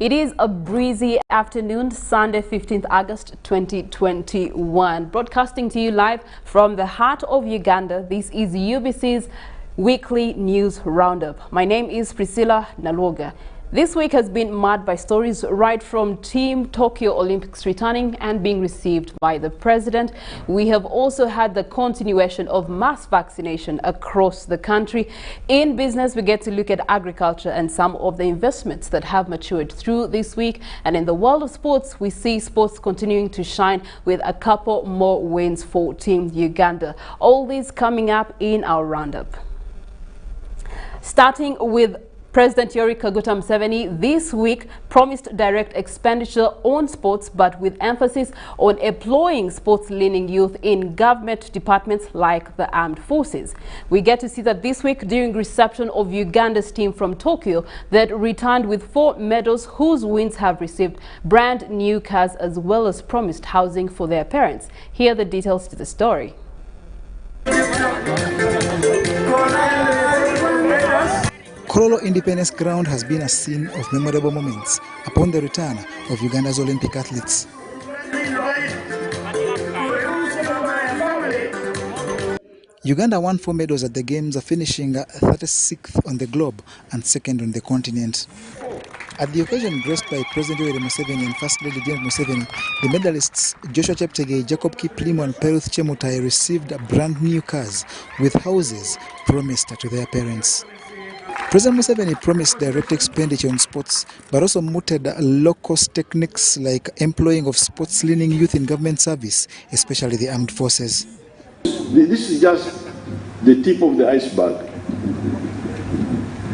It is a breezy afternoon, Sunday, 15th August 2021. Broadcasting to you live from the heart of Uganda, this is UBC's weekly news roundup. My name is Priscilla, Nalwoga. This week has been marked by stories right from Team Tokyo Olympics returning and being received by the President. We have also had the continuation of mass vaccination across the country. In business, we get to look at agriculture and some of the investments that have matured through this week. And in the world of sports, we see sports continuing to shine with a couple more wins for Team Uganda. All these coming up in our roundup. Starting with President Yoweri Kaguta Museveni this week promised direct expenditure on sports, but with emphasis on employing sports-leaning youth in government departments like the armed forces. We get to see that this week during reception of Uganda's team from Tokyo that returned with 4 medals whose wins have received brand new cars as well as promised housing for their parents. Here are the details to the story. Kololo Independence Ground has been a scene of memorable moments upon the return of Uganda's Olympic athletes. Uganda won 4 medals at the Games, finishing 36th on the globe and 2nd on the continent. At the occasion graced by President Yoweri Museveni and First Lady Janet Museveni, the medalists Joshua CHEPTEGEI, Jacob Kiplimo and Peruth Chemutai received brand new cars with houses promised to their parents. President Museveni promised direct expenditure on sports, but also mooted low-cost techniques like employing of sports-leaning youth in government service, especially the armed forces. This is just the tip of the iceberg.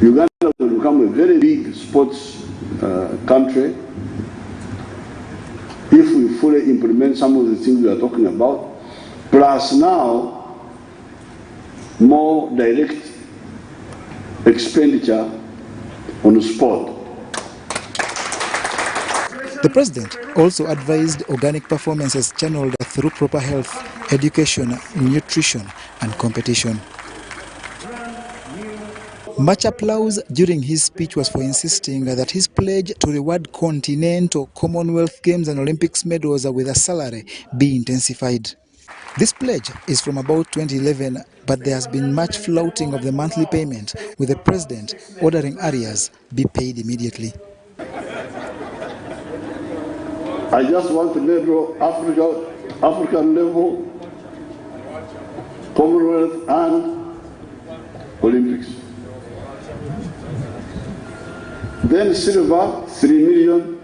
Uganda will become a very big sports country if we fully implement some of the things we are talking about, plus now more direct expenditure on sport. The President also advised organic performances channeled through proper health, education, nutrition and competition. Much applause during his speech was for insisting that his pledge to reward Continental, Commonwealth Games and Olympics medals with a salary be intensified. This pledge is from about 2011, but there has been much flouting of the monthly payment, with the President ordering arrears be paid immediately. I just want to medal African level, Commonwealth and Olympics. Then silver, 3 million,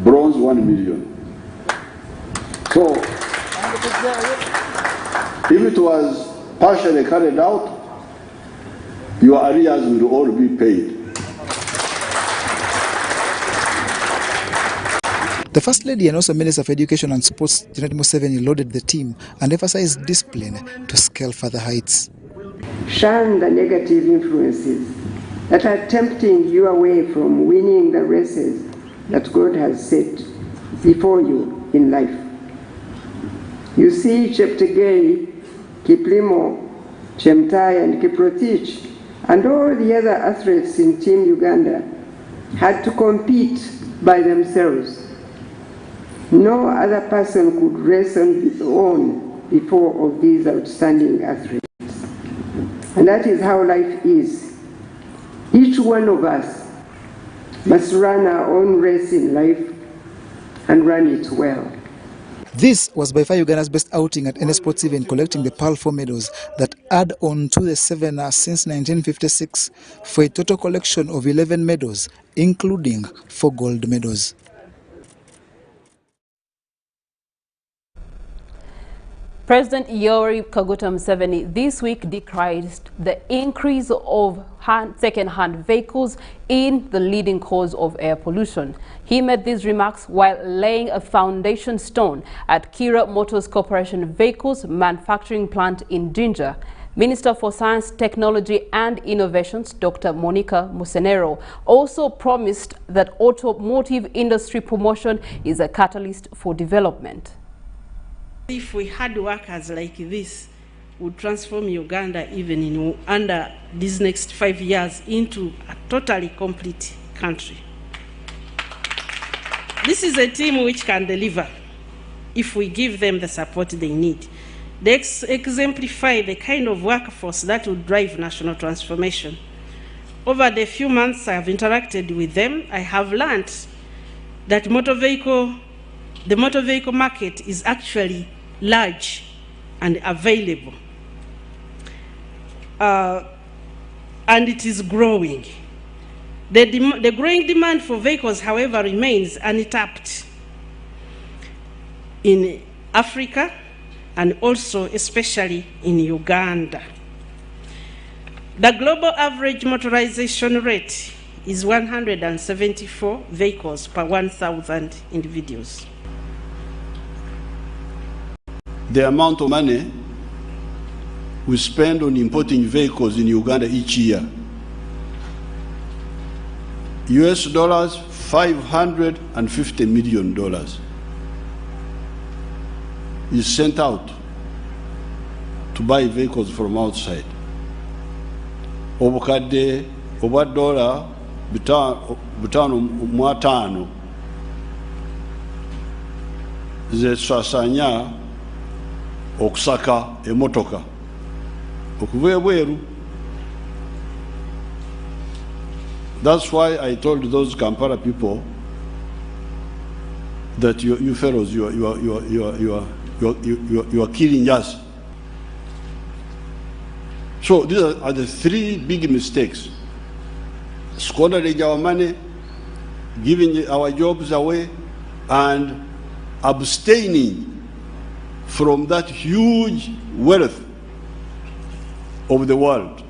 bronze, 1 million. So, if it was partially carried out, your arrears will all be paid. The First Lady and also Minister of Education and Sports, Janet Museveni, lauded the team and emphasized discipline to scale further heights. Shun the negative influences that are tempting you away from winning the races that God has set before you in life. You see, CHEPTEGEI, Kiplimo, Chemutai and Kiprotich and all the other athletes in Team Uganda had to compete by themselves. No other person could race on his own before of these outstanding athletes. And that is how life is. Each one of us must run our own race in life and run it well. This was by far Uganda's best outing at any sports event, collecting the Pearl 4 medals that add on to the 7 since 1956 for a total collection of 11 medals, including 4 gold medals. President Yoweri Kaguta Museveni this week decried the increase of second-hand vehicles in the leading cause of air pollution. He made these remarks while laying a foundation stone at KIIRA Motors Corporation Vehicles Manufacturing Plant in Jinja. Minister for Science, Technology and Innovations, Dr. Monica Musenero, also promised that automotive industry promotion is a catalyst for development. If we had workers like this, would transform Uganda even under these next 5 years into a totally complete country. This is a team which can deliver if we give them the support they need. They exemplify the kind of workforce that will drive national transformation. Over the few months I have interacted with them, I have learned that the motor vehicle market is actually large and available. And it is growing. The growing demand for vehicles, however, remains untapped in Africa and also especially in Uganda. The global average motorization rate is 174 vehicles per 1,000 individuals. The amount of money we spend on importing vehicles in Uganda each year, US dollars $550 million, is sent out to buy vehicles from outside. Obukadde obwa dollar butaano mu ataano zesasanya okusaka emotoka okuva ebweru. That's why I told those Kampala people that you fellows, you are killing us. So these are the three big mistakes: squandering our money, giving our jobs away, and abstaining from that huge wealth of the world.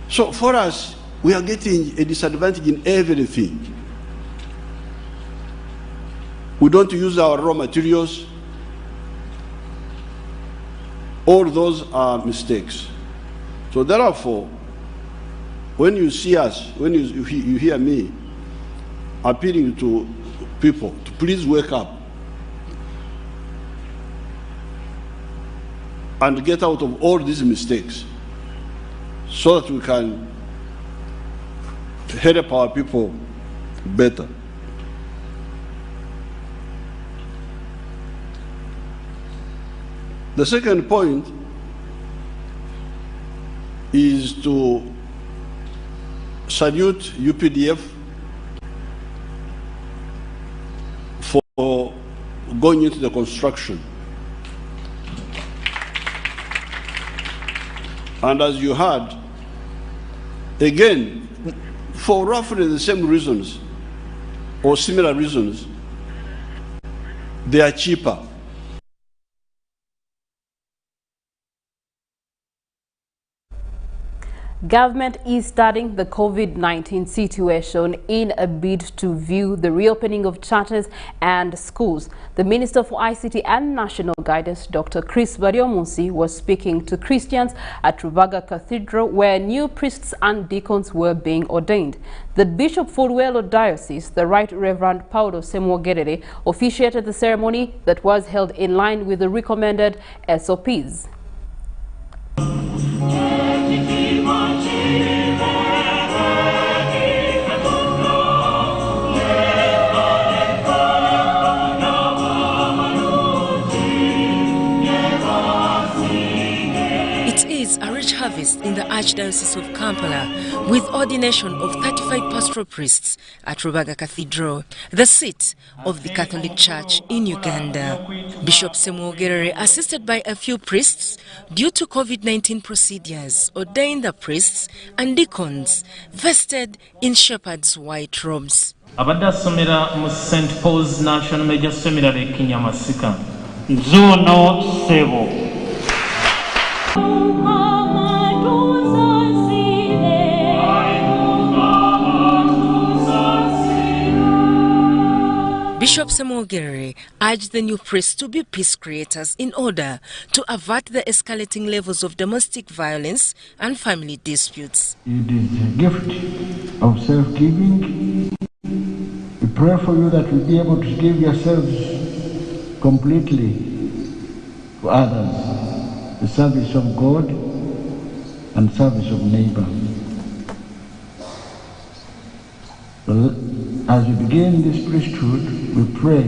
So for us, we are getting a disadvantage in everything. We don't use our raw materials. All those are mistakes. So therefore, when you see us, when you hear me appealing to people to please wake up and get out of all these mistakes so that we can help our people better. The second point is to salute UPDF for going into the construction. And as you heard, again, for roughly the same reasons or similar reasons, they are cheaper. Government is studying the COVID-19 situation in a bid to view the reopening of churches and schools. The Minister for ICT and National Guidance, Dr. Chris Baryomunsi, was speaking to Christians at Rubaga Cathedral, where new priests and deacons were being ordained. The Bishop for Luelo Diocese, the Right Reverend Paulo Semwogerere, officiated the ceremony that was held in line with the recommended SOPs. A rich harvest in the Archdiocese of Kampala, with ordination of 35 pastoral priests at Rubaga Cathedral, the seat of the Catholic Church in Uganda. Bishop Semwogerere, assisted by a few priests, due to COVID-19 procedures, ordained the priests and deacons vested in shepherds' white robes. Abadde asomera mu St. Paul's National Major Seminary Kinyamasika. Nzuno Sebo. Bishop Semwogerere urged the new priests to be peace creators in order to avert the escalating levels of domestic violence and family disputes. It is a gift of self-giving. We pray for you that you'll be able to give yourselves completely to others, the service of God and service of neighbor. So as we begin this priesthood, we pray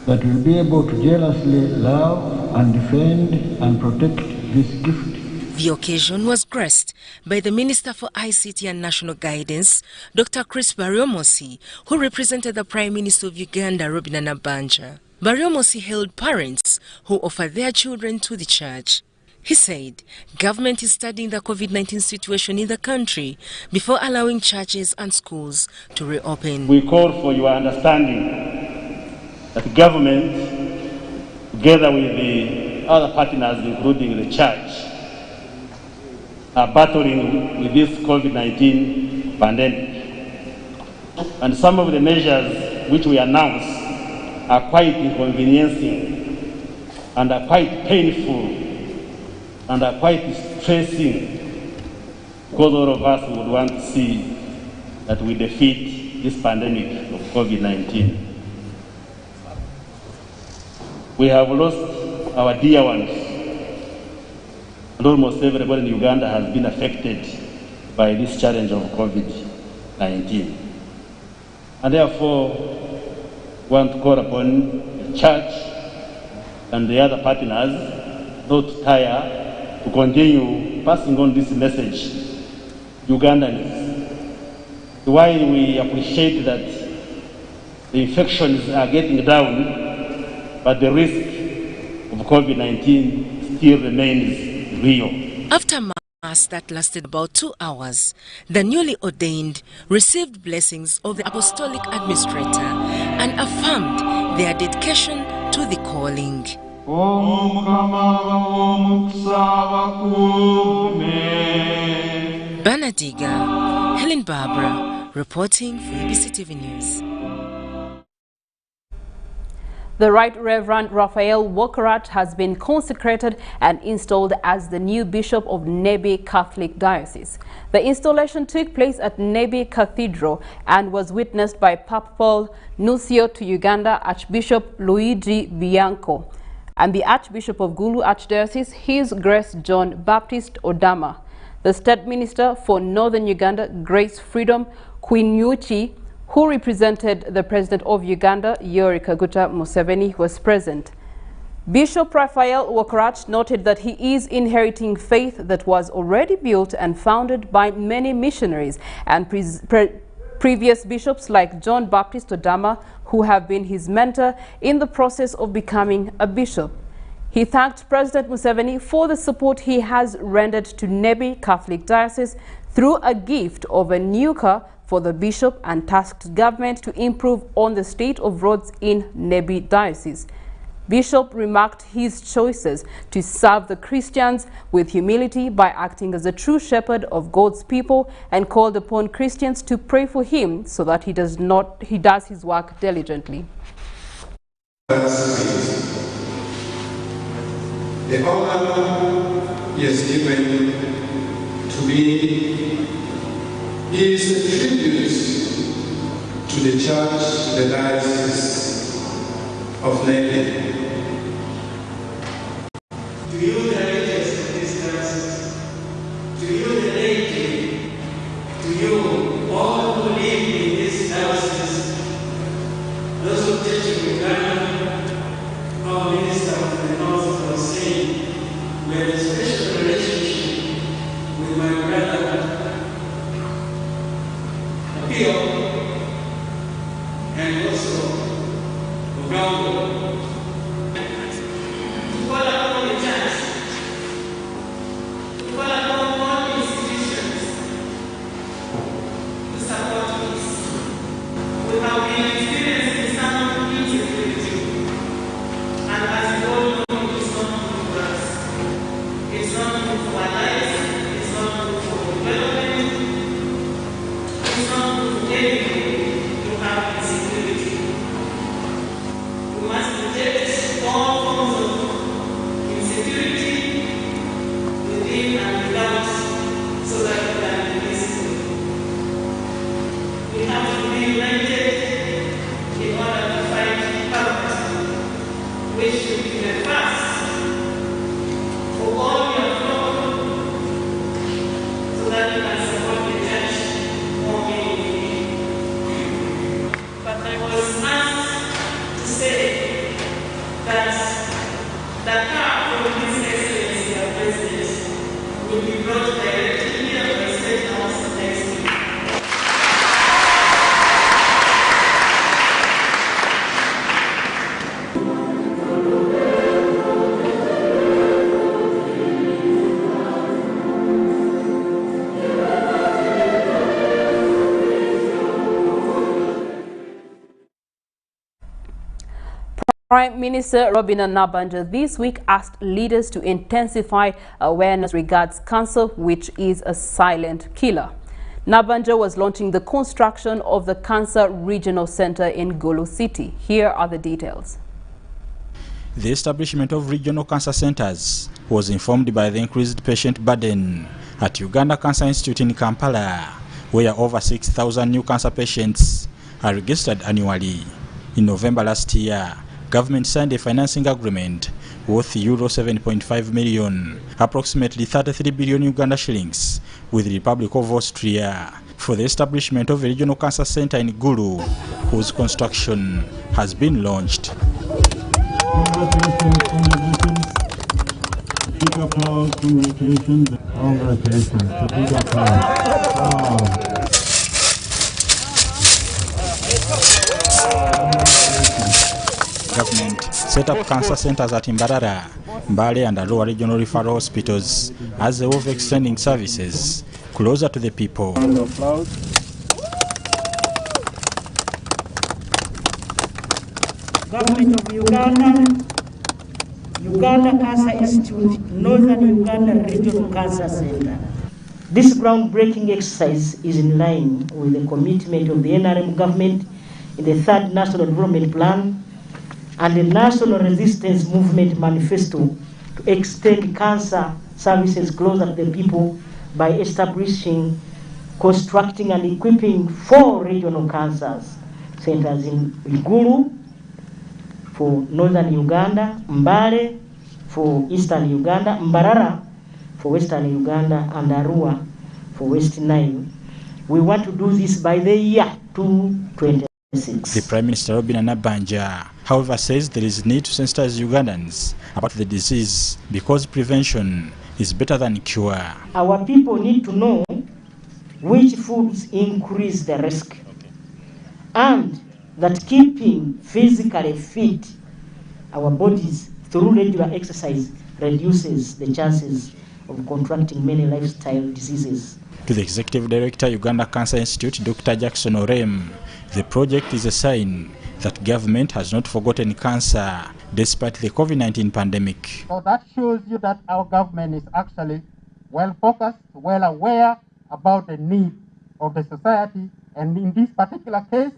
that we'll be able to jealously love and defend and protect this gift. The occasion was graced by the Minister for ICT and National Guidance, Dr. Chris Baryomosi, who represented the Prime Minister of Uganda, Robina Nabanja. Baryomosi hailed parents who offer their children to the church. He said government is studying the COVID-19 situation in the country before allowing churches and schools to reopen. We call for your understanding that the government, together with the other partners, including the church, are battling with this COVID-19 pandemic. And some of the measures which we announce are quite inconveniencing and are quite painful and are quite stressing, because all of us would want to see that we defeat this pandemic of COVID-19. We have lost our dear ones, and almost everybody in Uganda has been affected by this challenge of COVID-19. And therefore, want to call upon the church and the other partners not to tire, to continue passing on this message to Ugandans. While we appreciate that the infections are getting down, but the risk of COVID-19 still remains real. After Mass that lasted about 2 hours, the newly ordained received blessings of the Apostolic Administrator and affirmed their dedication to the calling. Banadiga, Helen Barbara, reporting for UBC TV News. The Right Reverend Raphael Wokarat has been consecrated and installed as the new Bishop of NEBBI Catholic Diocese. The installation took place at NEBBI Cathedral and was witnessed by Papal Nuncio to Uganda, Archbishop Luigi Bianco, and the Archbishop of Gulu Archdiocese, His Grace John Baptist Odama. The State Minister for Northern Uganda, Grace Freedom Kwinyuchi, who represented the President of Uganda, Yoweri Kaguta Museveni, was present. Bishop Raphael Wokarat noted that he is inheriting faith that was already built and founded by many missionaries and previous bishops like John Baptist Odama, who have been his mentor in the process of becoming a bishop. He thanked President Museveni for the support he has rendered to NEBBI Catholic Diocese through a gift of a new car for the bishop and tasked government to improve on the state of roads in NEBBI Diocese. Bishop remarked his choices to serve the Christians with humility by acting as a true shepherd of God's people and called upon Christians to pray for him so that he does his work diligently. The honor he has given to me is a tribute to the church, the diocese of NEBBI. To you, the leaders of this diocese, to you, the laity, to you, all who live in this diocese, those who teach in Uganda, our minister of the North was saying, we have a special relationship with my brother, and also Ogambo. To call upon the church, to call upon all institutions to support peace. We have been experiencing some insecurity, and as you all know, it's not good for us. It's not good for our lives, it's not good for development, it's not good for anything to have insecurity. We must reject all forms of insecurity Prime Minister Robin Nabanja this week asked leaders to intensify awareness regards cancer, which is a silent killer. Nabanja was launching the construction of the Cancer Regional Center in Gulu City. Here are the details. The establishment of regional cancer centers was informed by the increased patient burden at Uganda Cancer Institute in Kampala, where over 6,000 new cancer patients are registered annually. In November last year, government signed a financing agreement worth euro 7.5 million, approximately 33 billion Uganda shillings, with the Republic of Austria for the establishment of a regional cancer center in Gulu, whose construction has been launched. Government set up cancer centers at Mbarara, Mbale and ARUA regional referral hospitals as a way of extending services closer to the people. Government of Uganda Cancer Institute, Northern Uganda Regional Cancer Center. This groundbreaking exercise is in line with the commitment of the NRM government in the Third National Development Plan and the National Resistance Movement Manifesto to extend cancer services closer to the people by establishing, constructing and equipping 4 regional cancer centers in Gulu for Northern Uganda, Mbale for Eastern Uganda, Mbarara for Western Uganda, and ARUA for West Nile. We want to do this by the year 2026. The Prime Minister Robin Nabanja, however, says there is need to sensitize Ugandans about the disease because prevention is better than cure. Our people need to know which foods increase the risk, and that keeping physically fit our bodies through regular exercise reduces the chances of contracting many lifestyle diseases. To the Executive Director, Uganda Cancer Institute, Dr. Jackson Orem, the project is a sign that government has not forgotten cancer despite the COVID-19 pandemic. So that shows you that our government is actually well focused, well aware about the need of the society, and in this particular case,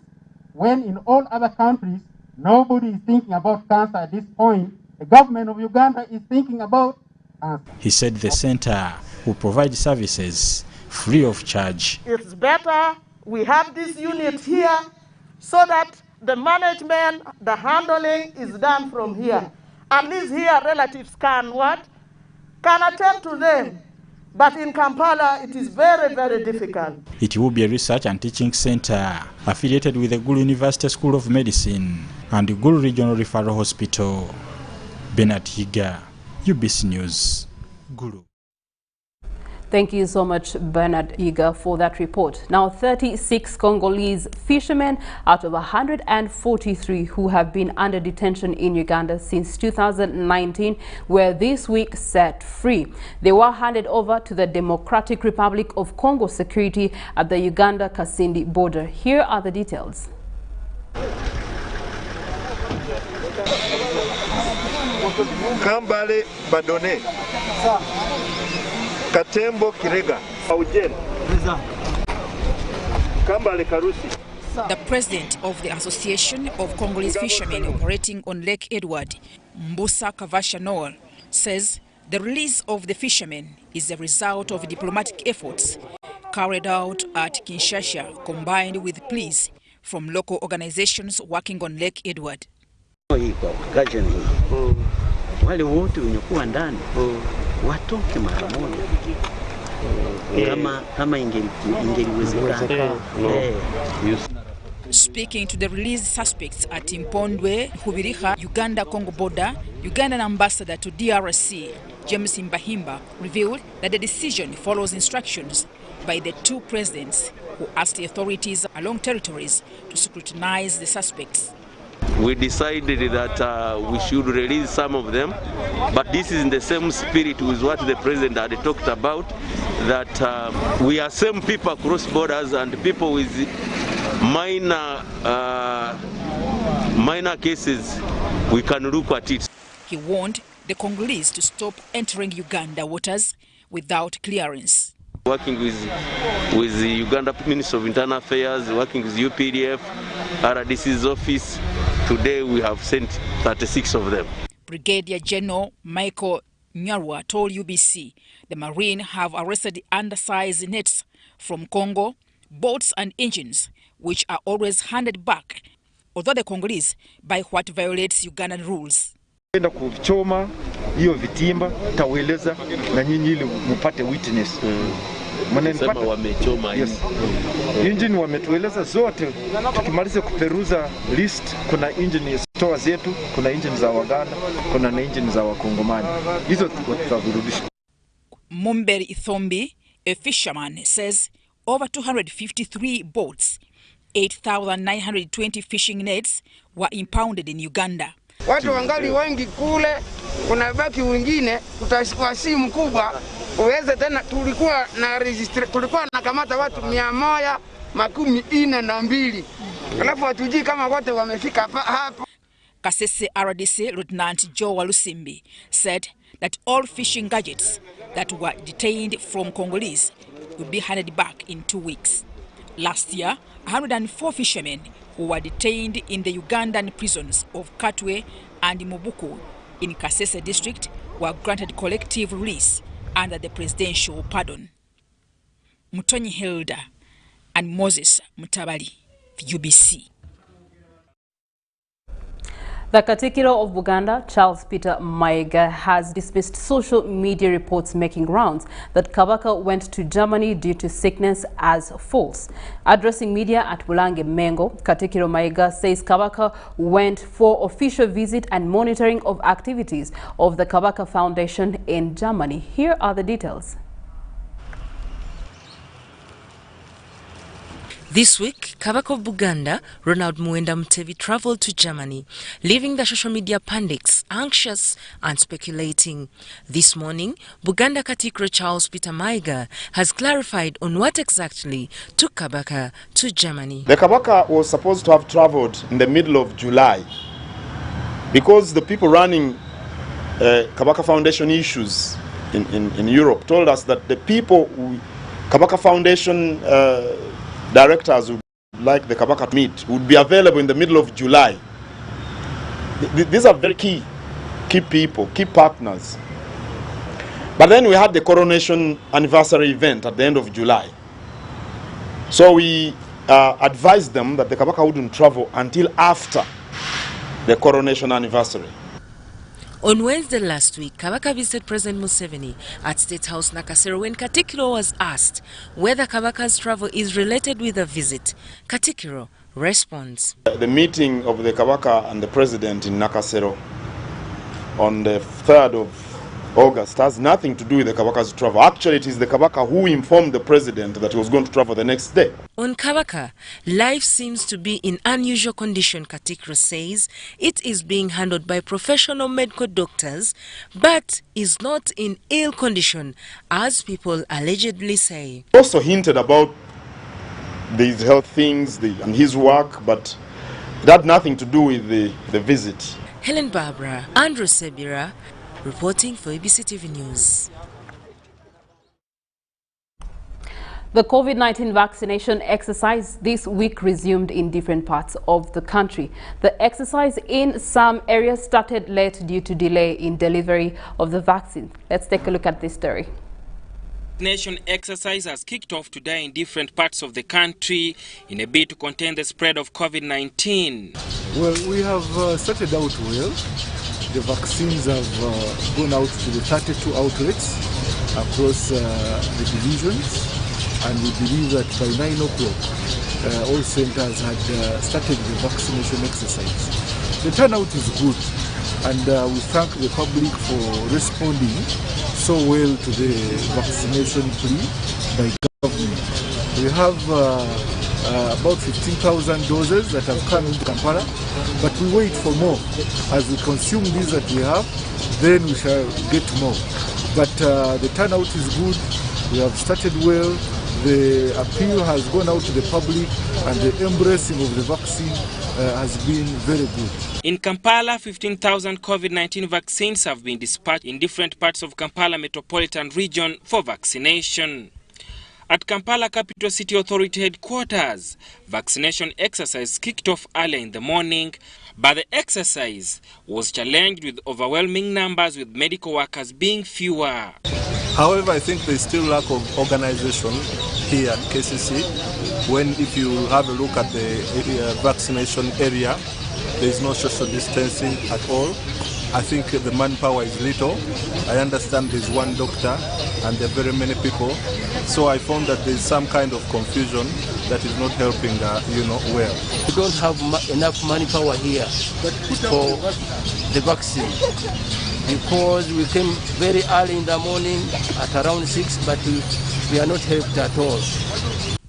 when in all other countries nobody is thinking about cancer at this point, the government of Uganda is thinking about cancer. He said the center will provide services free of charge. It's better we have this unit here so that the management, the handling is done from here. At least here relatives can what? Can attend to them. But in Kampala, it is very, very difficult. It will be a research and teaching center affiliated with the Gulu University School of Medicine and the Gulu Regional Referral Hospital. Bernard Higa, UBC News, Gulu. Thank you so much, Bernard Iga, for that report. Now, 36 Congolese fishermen out of 143 who have been under detention in Uganda since 2019 were this week set free. They were handed over to the Democratic Republic of Congo security at the Uganda-Kasindi border. Here are the details. Kambale Badone. Katembo Kirega. Kambale Karusi. The president of the Association of Congolese Fishermen operating on Lake Edward, Mbusa Kavasha Noel, says the release of the fishermen is the result of diplomatic efforts carried out at Kinshasa, combined with pleas from local organizations working on Lake Edward. Wale wote wenye ndani watoke mara moja kama ingeliwezekana. Speaking to the released suspects at Impondwe, Hubiriha, Uganda-Congo border, Ugandan ambassador to DRC, James Mbahimba, revealed that the decision follows instructions by the 2 presidents who asked the authorities along territories to scrutinize the suspects. We decided that we should release some of them, but this is in the same spirit with what the president had talked about, that we are same people across borders and people with minor cases we can look at it. He warned the Congolese to stop entering Uganda waters without clearance. Working with the Uganda Ministry of Internal Affairs, working with UPDF, RDC's office, today we have sent 36 of them. Brigadier General Michael Nalwoga told UBC the Marine have arrested undersized nets from Congo, boats and engines, which are always handed back, although the Congolese buy what violates Ugandan rules. Kuchoma hiyo vitimba taweleza na nyinyi ili mpate witness. Sema wamechoma yes. Engine wametueleza zote, tukimaliza kuperuza list, kuna engine stores zetu, kuna engine za Waganda, kuna na engine za Wakongomani. Hizo tutavirudisha. Mumberi Ithombi, a fisherman, says over 253 boats, 8,920 fishing nets were impounded in Uganda. Watu wangali wengi kule, kuna baki wengine utashikwa simu kubwa uweze tena. Tulikuwa na kamata watu 142, alafu hatujui kama wote wamefika hapo. Kasese RDC Lieutenant Joe Walusimbi said that all fishing gadgets that were detained from Congolese will be handed back in 2 weeks. Last year, 104 fishermen who were detained in the Ugandan prisons of Katwe and Mobuku in Kasese district were granted collective release under the presidential pardon. Mutonyi Hilda and Moses Mutabali, UBC. The Katikkiro of Buganda, Charles Peter Mayiga, has dismissed social media reports making rounds that Kabaka went to Germany due to sickness as false. Addressing media at Bulange Mengo, Katikkiro Mayiga says Kabaka went for official visit and monitoring of activities of the Kabaka Foundation in Germany. Here are the details. This week, Kabaka of Buganda, Ronald Muwenda Mutebi, travelled to Germany, leaving the social media pundits anxious and speculating. This morning, Buganda Katikkiro Charles Peter Mayiga has clarified on what exactly took Kabaka to Germany. The Kabaka was supposed to have travelled in the middle of July because the people running Kabaka Foundation issues in Europe told us that the people, Kabaka Foundation directors who like the Kabaka meet would be available in the middle of July. These are very key people, key partners. But then we had the coronation anniversary event at the end of July. So we advised them that the Kabaka wouldn't travel until after the coronation anniversary. On Wednesday last week, Kabaka visited President Museveni at State House Nakasero when Katikkiro was asked whether Kabaka's travel is related with the visit. Katikkiro responds. The meeting of the Kabaka and the President in Nakasero on the 3rd of August has nothing to do with the Kabaka's travel. Actually, it is the Kabaka who informed the President that he was going to travel the next day. On Kabaka, life seems to be in unusual condition, Katikkiro says. It is being handled by professional medical doctors, but is not in ill condition, as people allegedly say. He also hinted about these health things and his work, but it had nothing to do with the visit. Helen Barbara, Andrew Sebira, reporting for ABC TV News. The COVID-19 vaccination exercise this week resumed in different parts of the country. The exercise in some areas started late due to delay in delivery of the vaccine. Let's take a look at this story. Vaccination exercise has kicked off today in different parts of the country in a bid to contain the spread of COVID-19. Well, we have started out well. The vaccines have gone out to the 32 outlets across the divisions, and we believe that by 9 o'clock all centers had started the vaccination exercise. The turnout is good, and we thank the public for responding so well to the vaccination plea by government. We have about 15,000 doses that have come into Kampala, but we wait for more. As we consume these that we have, then we shall get more. But the turnout is good. We have started well. the appeal has gone out to the public and the embracing of the vaccine has been very good. In Kampala, 15,000 COVID-19 vaccines have been dispatched in different parts of Kampala metropolitan region for vaccination. At Kampala Capital City Authority headquarters, vaccination exercise kicked off early in the morning, but the exercise was challenged with overwhelming numbers, with medical workers being fewer. However, I think there's still lack of organization here at KCC. If you have a look at the vaccination area, there is no social distancing at all. I think the manpower is little. I understand there's one doctor and there are very many people. So I found that there's some kind of confusion that is not helping, well. We don't have enough manpower here for the vaccine because we came very early in the morning at around 6, but we are not helped at all.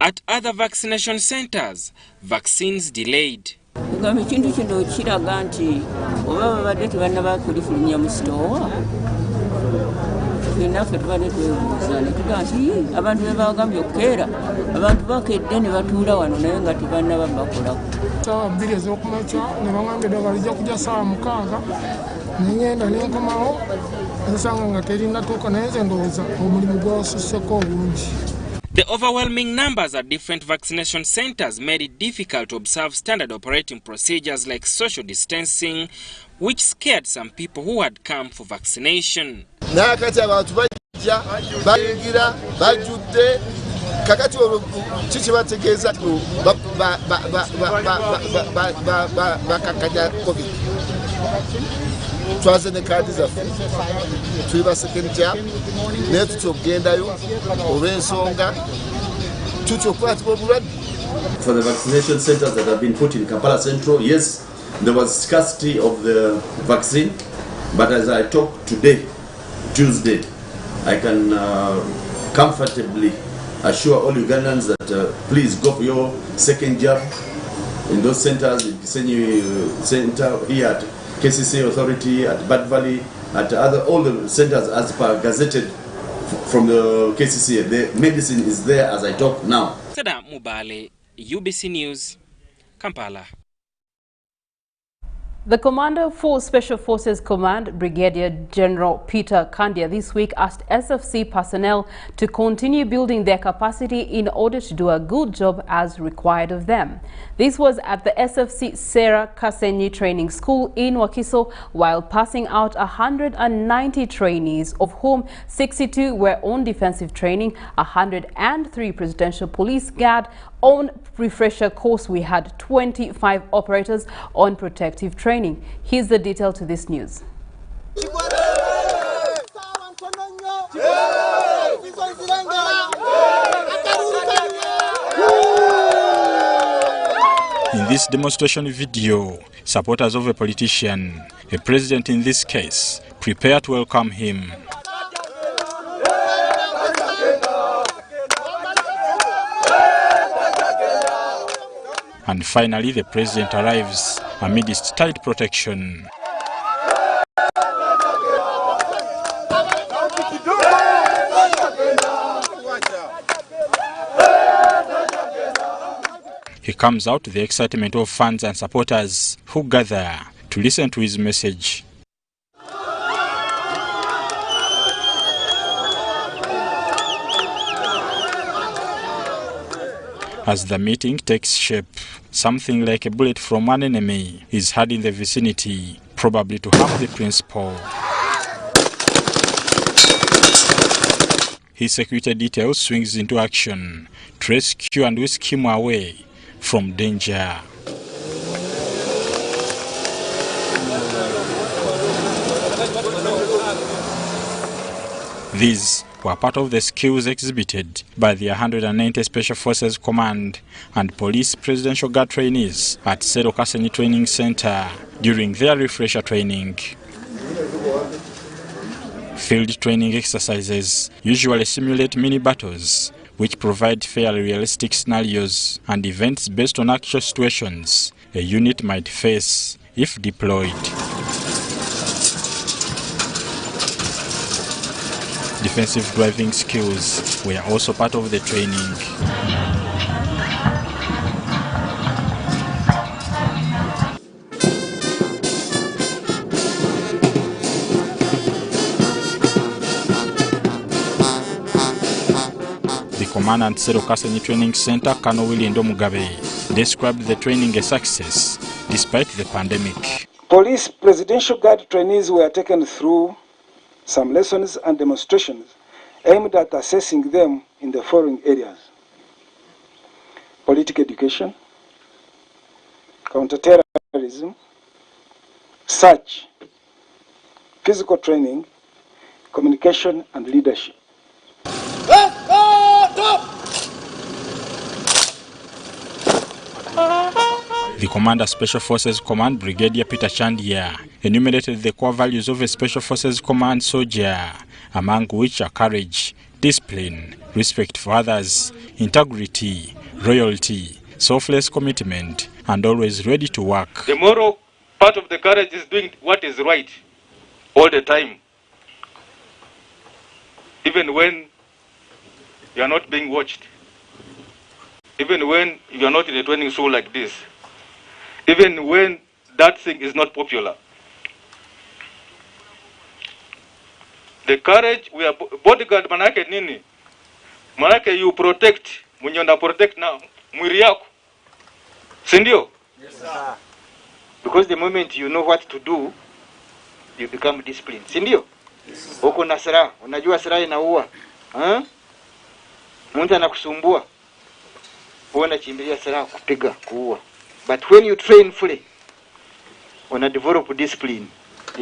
At other vaccination centers, vaccines delayed. Ekintu kino kiraga nti oba babadde tebannaba kulifulumya mu sitoowa naffe tubadde twebuuza ne tugaa nti abantu be bagambye okukeera abantu bakedde ne batuula wano naye nga tebannaba bakolako. Saawa 2 ez'okumakya ne bangambye eddagala lijja kujja saawa 6 ne ngenda ne nkomawo nsanga nga terinatuuka naye nze ndowooza omulimu gwasusseko obungi. The overwhelming numbers at different vaccination centers made it difficult to observe standard operating procedures like social distancing, which scared some people who had come for vaccination. Nakati abantu bajja bayingira bajudde kakati kiki bategeeza bakakanya covid twaze ne kaadi zaffe tuliba second jab naye tutyokugendayo olw'ensonga tutyokukwatibwa obulwadde. For the vaccination centers that have been put in Kampala Central, yes, there was scarcity of the vaccine, but as I talk today, Tuesday, I can comfortably assure all Ugandans that please go for your second jab in those centers, in Kisenyi Center, here at KCC Authority, at Bad Valley, at all the centers as per gazetted from the KCC. The medicine is there as I talk now. Sada Mubale, UBC News, Kampala. The Commander for Special Forces Command, Brigadier General Peter Kandia, this week asked SFC personnel to continue building their capacity in order to do a good job as required of them. This was at the SFC Sarah Kasenyi Training School in Wakiso, while passing out 190 trainees, of whom 62 were on defensive training, 103 Presidential Police Guard. On refresher course, we had 25 operators on protective training. Here's the detail to this news. In this demonstration video, supporters of a politician, a president in this case, prepare to welcome him. And finally, the president arrives amidst tight protection. He comes out to the excitement of fans and supporters who gather to listen to his message. As the meeting takes shape, something like a bullet from an enemy is heard in the vicinity, probably to harm the principal. His security detail swings into action to rescue and whisk him away from danger. These were part of the skills exhibited by the 190 Special Forces Command and Police Presidential Guard trainees at Sarah Kasenyi Training Center during their refresher training. Field training exercises usually simulate mini battles, which provide fairly realistic scenarios and events based on actual situations a unit might face if deployed. offensive driving skills were also part of the training. The Commandant Serokaseni Training Center, Colonel William Mugabe, described the training a success despite the pandemic. Police Presidential Guard trainees were taken through some lessons and demonstrations aimed at assessing them in the following areas: political education, counterterrorism, search, physical training, communication and leadership. The Commander Special Forces Command Brigadier Peter Chandia enumerated the core values of a Special Forces Command soldier, among which are courage, discipline, respect for others, integrity, loyalty, selfless commitment, and always ready to work. The moral part of the courage is doing what is right all the time, even when you are not being watched, even when you are not in a training school like this, even when that thing is not popular. The courage, we are bodyguard, manake nini? Manake you protect, mwenye una protect na mwili yako. Sindio? Yes, sir. Because the moment you know what to do, you become disciplined. Sindio? Yes. Uko na silaha, unajua silaha inaua. Mtu anakusumbua, unachimbilia silaha kupiga, kuua. But when you train fully, una develop discipline,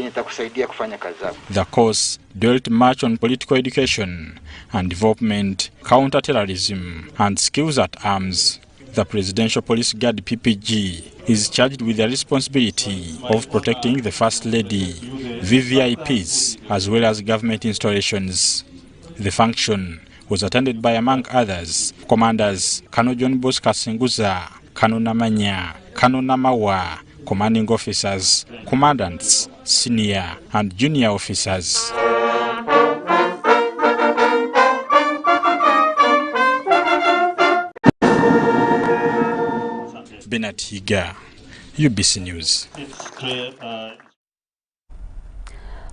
itakusaidia kufanya kazi zako. The course dealt much on political education and development, counter-terrorism, and skills at arms. The Presidential Police Guard PPG is charged with the responsibility of protecting the First Lady, VVIPs, as well as government installations. The function was attended by, among others, Commanders Colonel John Bosco Senguza, Colonel Namanya, Colonel Namawa, commanding officers, commandants, senior and junior officers. Bernard Higa, UBC News.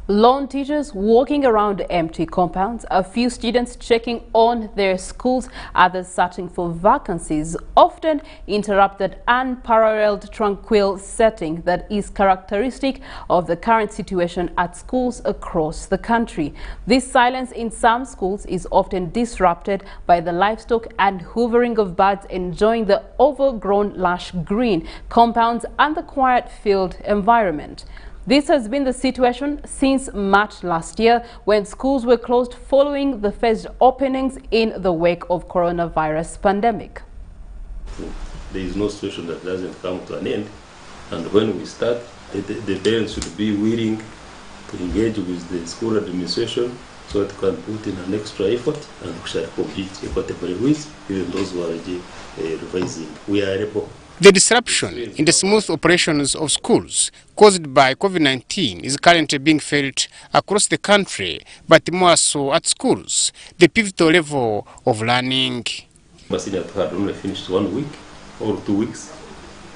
Lone teachers walking around empty compounds, a few students checking on their schools, others searching for vacancies, often interrupt that unparalleled tranquil setting that is characteristic of the current situation at schools across the country. This silence in some schools is often disrupted by the livestock and hoovering of birds enjoying the overgrown lush green compounds and the quiet field environment. This has been the situation since March last year, when schools were closed following the phased openings in the wake of coronavirus pandemic. There is no situation that doesn't come to an end, and when we start, the parents should be willing to engage with the school administration so that we can put in an extra effort, and we shall complete equitably with even those who are revising. We are able. The disruption in the smooth operations of schools caused by COVID-19 is currently being felt across the country, but more so at schools, the pivotal level of learning. Senior had only finished 1 week or 2 weeks.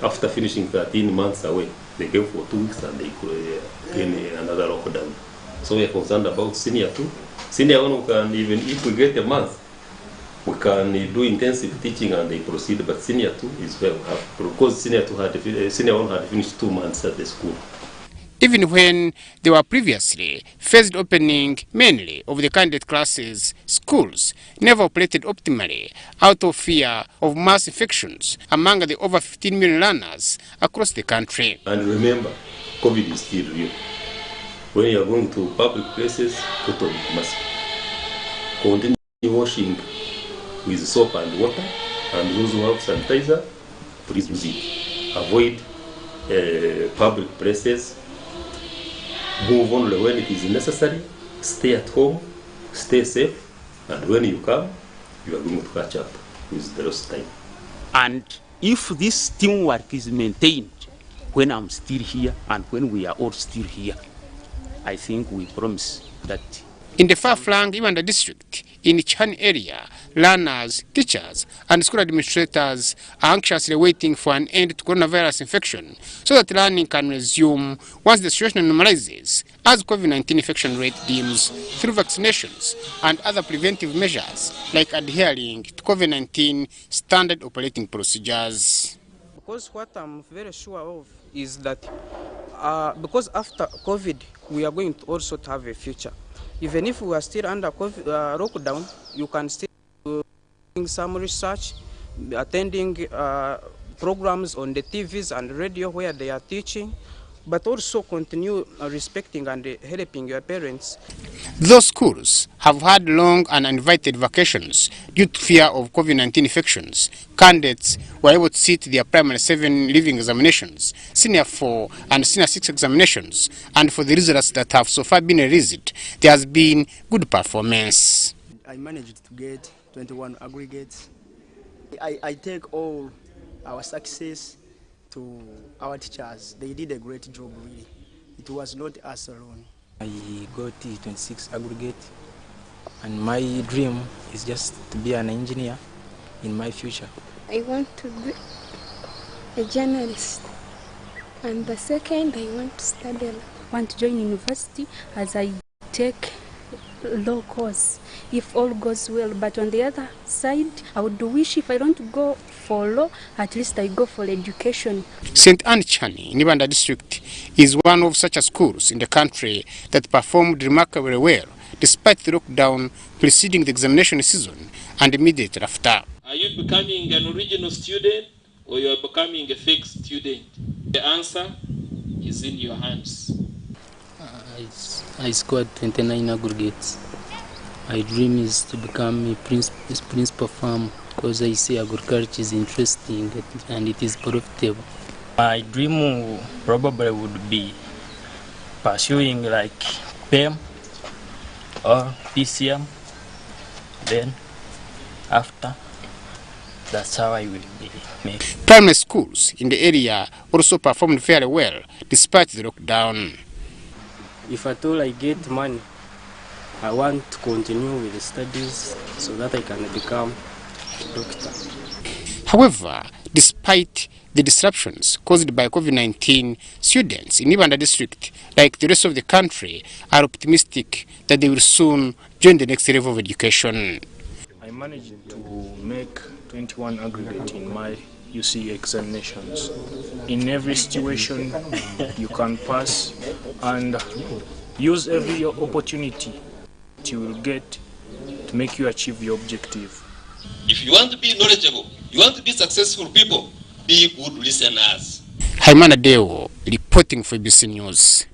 After finishing 13 months away, they came for 2 weeks and they could in another lockdown. So we are concerned about senior 2. Senior 1 can, even if we get a month, we can do intensive teaching and they proceed, but senior 2 is well up because senior 1 had finished 2 months at the school. Even when they were previously phased opening mainly of the candidate classes, schools never operated optimally out of fear of mass infections among the over 15 million learners across the country. And remember, COVID is still real. When you are going to public places, put on mask. Continue washing with soap and water, and those who have sanitizer, please use it. Avoid public places. Move only when it is necessary. Stay at home, stay safe, and when you come, you are going to catch up with the lost time. And if this teamwork is maintained when I'm still here and when we are all still here, I think we promise that In the far-flung Uganda district, in Chani area, learners, teachers, and school administrators are anxiously waiting for an end to coronavirus infection so that learning can resume once the situation normalizes, as COVID-19 infection rate dims through vaccinations and other preventive measures like adhering to COVID-19 standard operating procedures. Because what I'm very sure of is that because after COVID, we are going to also to have a future. Even if we are still under COVID, lockdown, you can still do some research, attending programs on the TVs and radio where they are teaching, but also continue respecting and helping your parents. Those schools have had long and uninvited vacations due to fear of COVID-19 infections. Candidates were able to sit their primary 7 leaving examinations, senior 4 and senior 6 examinations, and for the results that have so far been released, there has been good performance. I managed to get 21 aggregates. I take all our success to our teachers. They did a great job, really. It was not us alone. I got 26 aggregate, and my dream is just to be an engineer in my future. I want to be a journalist, and the second I want to study. I want to join university as I take law course if all goes well, but on the other side I would wish if I don't go for law, at least I go for education. St. Anne Chani in Uganda district is one of such schools in the country that performed remarkably well despite the lockdown preceding the examination season and immediately after. Are you becoming an original student or you are becoming a fake student? The answer is in your hands. I scored 29 aggregates. My dream is to become a principal farmer because I see agriculture is interesting and it is profitable. My dream probably would be pursuing like PEM or PCM. Then after, that's how I will be making. Primary schools in the area also performed fairly well despite the lockdown. If at all I get money, I want to continue with the studies so that I can become a doctor. However, despite the disruptions caused by COVID-19, students in Uganda district, like the rest of the country, are optimistic that they will soon join the next level of education. I managed to make 21 aggregate in my UC examinations. In every situation, you can pass and use every opportunity you will get to make you achieve your objective. If you want to be knowledgeable, you want to be successful people, be good listeners. Haimana Deo reporting for UBC News.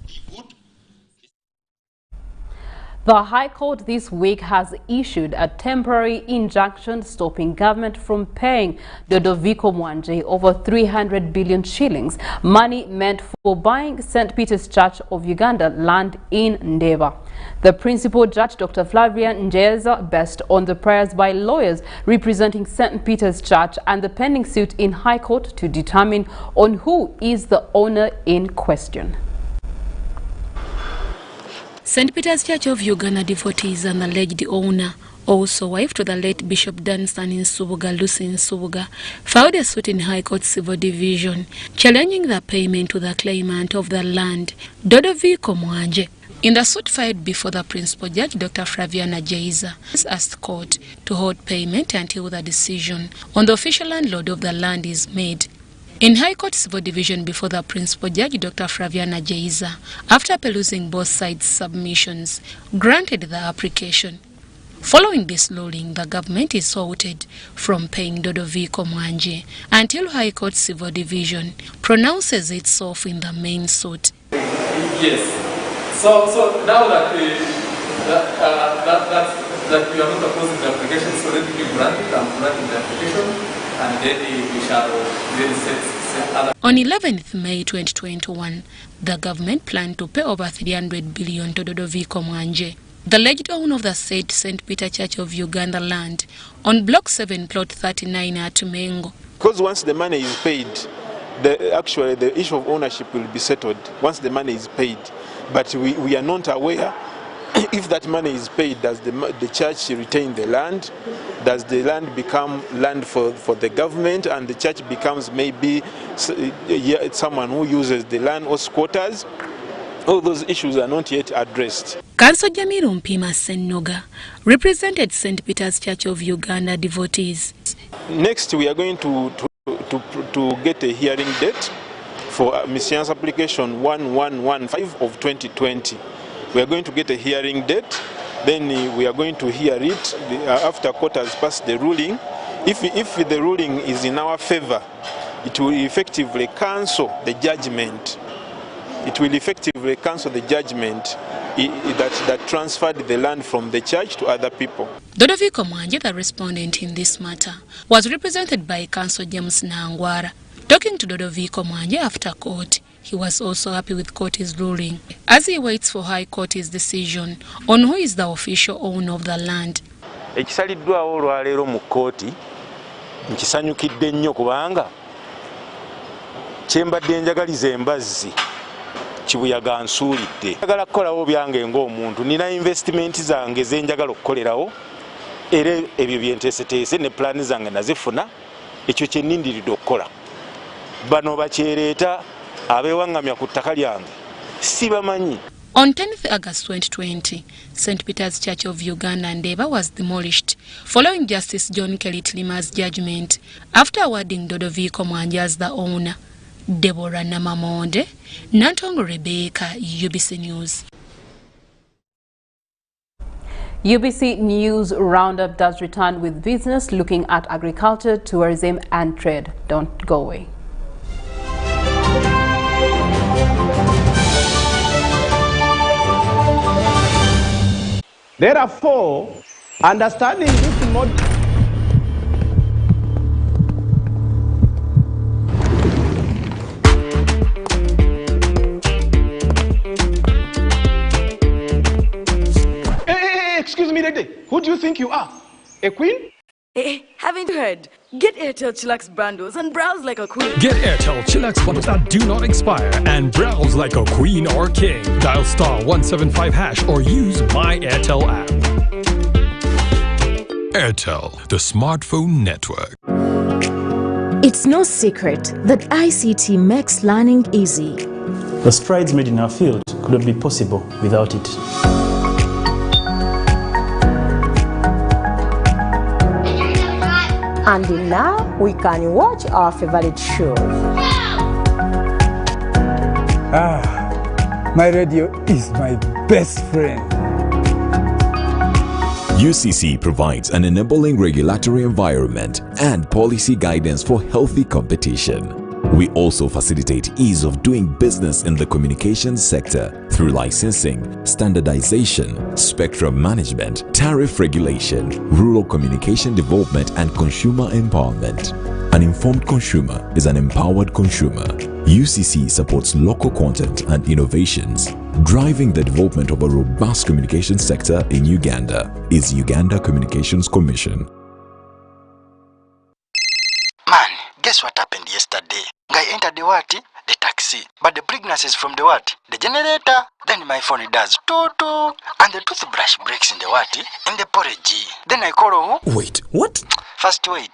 The High Court this week has issued a temporary injunction stopping government from paying Dodoviko Mwanje over 300 billion shillings, money meant for buying St. Peter's Church of Uganda land in NEBBI. The principal judge, Dr. Flavia Njeza, based on the prayers by lawyers representing St. Peter's Church and the pending suit in High Court to determine on who is the owner in question. St. Peter's Church of Uganda devotees and alleged owner, also wife to the late Bishop Dunstan in Nsubuga, Lucy in Nsubuga, filed a suit in High Court Civil Division challenging the payment to the claimant of the land, Dodoviko Mwanje. In the suit filed before the principal judge, Dr. Flaviana Jaiza, asked the court to hold payment until the decision on the official landlord of the land is made. In High Court Civil Division before the principal judge, Dr. Flaviana Jaiza, after perusing both sides' submissions, granted the application. Following this ruling, the government is halted from paying Dodoviko Mwanje until High Court Civil Division pronounces itself in the main suit. Yes. So now that we are not opposing the application, so let me grant it. I'm granting the application. And then we shall then set other. On 11th May 2021, the government planned to pay over 300 billion to Dodoviko Mwanje, the alleged owner of the said St. Peter Church of Uganda land on Block 7, Plot 39 at Mengo. Because once the money is paid, the issue of ownership will be settled once the money is paid. But we are not aware if that money is paid, does the church retain the land? Does the land become land for the government, and the church becomes maybe someone who uses the land or squatters? All those issues are not yet addressed. Councillor Jamiru Mpima Sennoga represented St. Peter's Church of Uganda devotees. Next, we are going to get a hearing date for miscellaneous application 1115 of 2020. We are going to get a hearing date, then we are going to hear it after court has passed the ruling. If the ruling is in our favor, it will effectively cancel the judgment. It will effectively cancel the judgment that transferred the land from the church to other people. Dodoviko Mwanje, the respondent in this matter, was represented by Councillor James Nangwara. Talking to Dodoviko Mwanje after court, he was also happy with court's ruling as he waits for High Court's decision on who is the official owner of the land. Ekisaliddwawo olwaleero mu kkooti nkisanyukidde nnyo kubanga kyembadde njagaliza embazzi kibuyaga nsuulidde. Njagala kukolawo byange ng'omuntu, nina investment zange ze njagala okukolerawo era ebyo byenteeseteese ne pulaani zange nazifuna, ekyo kye nnindiridde okukola. Bano bakyereeta abeewaŋŋamya ku ttaka lyange sibamanyi. On 10th August 2020, St. Peter's Church of Uganda NEBBI was demolished following Justice John Kelly Tlima's judgment after awarding Dodoviko Mwanje as the owner. Deborah Namamonde, Nantongo Rebecca, UBC News. UBC News Roundup does return with business looking at agriculture, tourism and trade. Don't go away. Therefore, understanding this model. Excuse me, lady. Who do you think you are? A queen? Hey, haven't you heard? Get Airtel Chillax bundles and browse like a queen. Get Airtel Chillax bundles that do not expire and browse like a queen or king. Dial *175# or use My Airtel app. Airtel, the smartphone network. It's no secret that ICT makes learning easy. The strides made in our field could not be possible without it. And now we can watch our favorite show. My radio is my best friend. UCC provides an enabling regulatory environment and policy guidance for healthy competition. We also facilitate ease of doing business in the communications sector through licensing, standardization, spectrum management, tariff regulation, rural communication development, and consumer empowerment. An informed consumer is an empowered consumer. UCC supports local content and innovations. Driving the development of a robust communication sector in Uganda is Uganda Communications Commission. Man, guess what happened yesterday? I entered the what? The taxi. But the pregnancy is from the what? The generator. Then my phone does toot, and the toothbrush breaks in the what? In the porridge. Then I call who? Wait, what? First wait,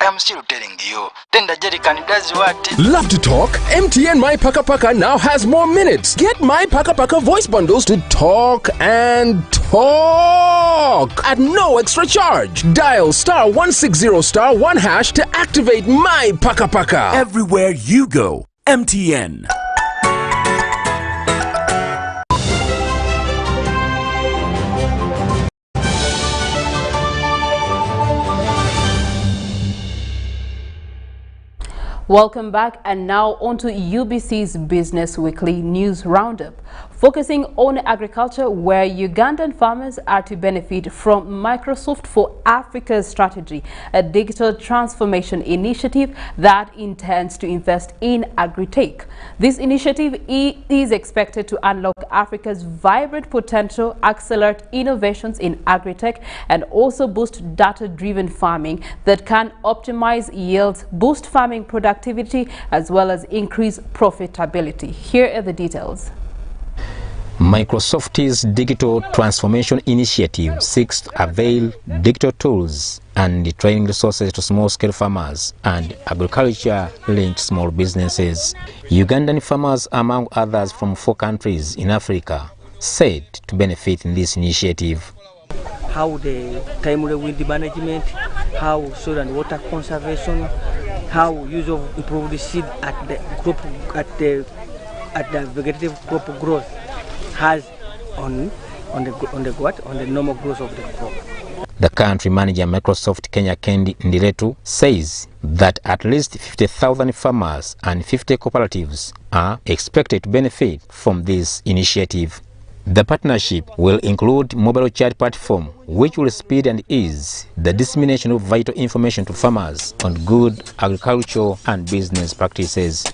I am still telling you. Then the jerrycan does what? Love to talk? MTN My Paka Paka now has more minutes. Get My Paka Paka voice bundles to talk and talk at no extra charge. Dial *160*1# to activate My Paka Paka. Everywhere you go, MTN. Welcome back, and now on to UBC's Business Weekly News Roundup, focusing on agriculture, where Ugandan farmers are to benefit from Microsoft for Africa's strategy, a digital transformation initiative that intends to invest in agri-tech. This initiative is expected to unlock Africa's vibrant potential, accelerate innovations in agri-tech, and also boost data-driven farming that can optimize yields, boost farming productivity, as well as increase profitability. Here are the details. Microsoft's digital transformation initiative seeks to avail digital tools and training resources to small-scale farmers and agriculture-linked small businesses. Ugandan farmers, among others from 4 countries in Africa, said to benefit in this initiative. How the timely wind management, how soil and water conservation, how use of improved seed at the crop at the vegetative crop growth has on the normal growth of the crop. The country manager Microsoft Kenya Kendi Ndiletu says that at least 50,000 farmers and 50 cooperatives are expected to benefit from this initiative. The partnership will include mobile chat platform which will speed and ease the dissemination of vital information to farmers on good agricultural and business practices.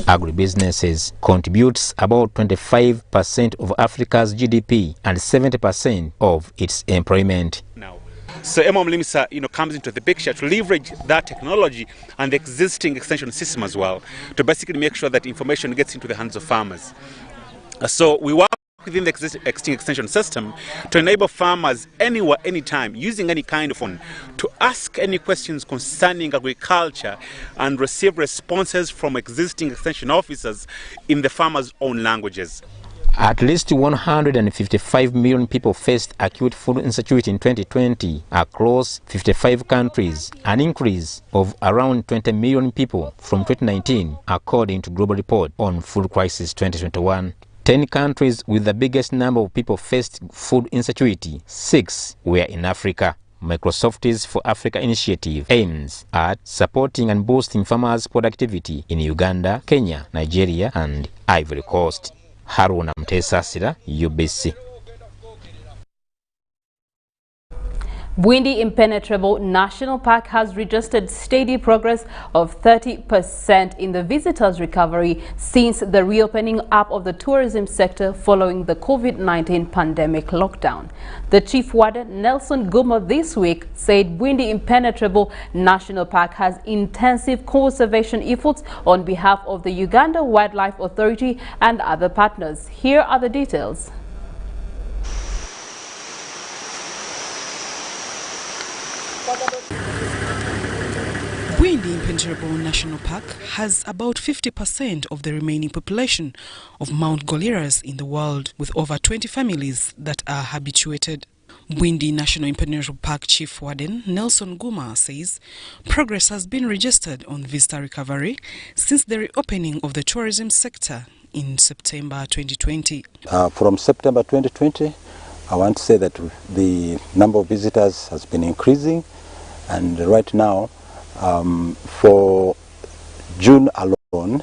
Agribusinesses contributes about 25% of Africa's GDP and 70% of its employment. So MMLIMSA, comes into the picture to leverage that technology and the existing extension system as well, to basically make sure that information gets into the hands of farmers. So we work within the existing extension system to enable farmers anywhere, anytime, using any kind of phone, to ask any questions concerning agriculture and receive responses from existing extension officers in the farmers' own languages. At least 155 million people faced acute food insecurity in 2020 across 55 countries, an increase of around 20 million people from 2019, according to Global Report on Food Crisis 2021. 10 countries with the biggest number of people faced food insecurity, 6 were in Africa. Microsoft's For Africa initiative aims at supporting and boosting farmers' productivity in Uganda, Kenya, Nigeria, and Ivory Coast. Haruna Mtesasira, UBC. Bwindi Impenetrable National Park has registered steady progress of 30% in the visitors' recovery since the reopening up of the tourism sector following the COVID-19 pandemic lockdown. The Chief Warden, Nelson Guma, this week said Bwindi Impenetrable National Park has intensive conservation efforts on behalf of the Uganda Wildlife Authority and other partners. Here are the details. Bwindi Impenetrable National Park has about 50% of the remaining population of Mount Gorillas in the world, with over 20 families that are habituated. Bwindi National Impenetrable Park Chief Warden Nelson Guma says progress has been registered on visitor recovery since the reopening of the tourism sector in September 2020. From September 2020, I want to say that the number of visitors has been increasing, and right now for June alone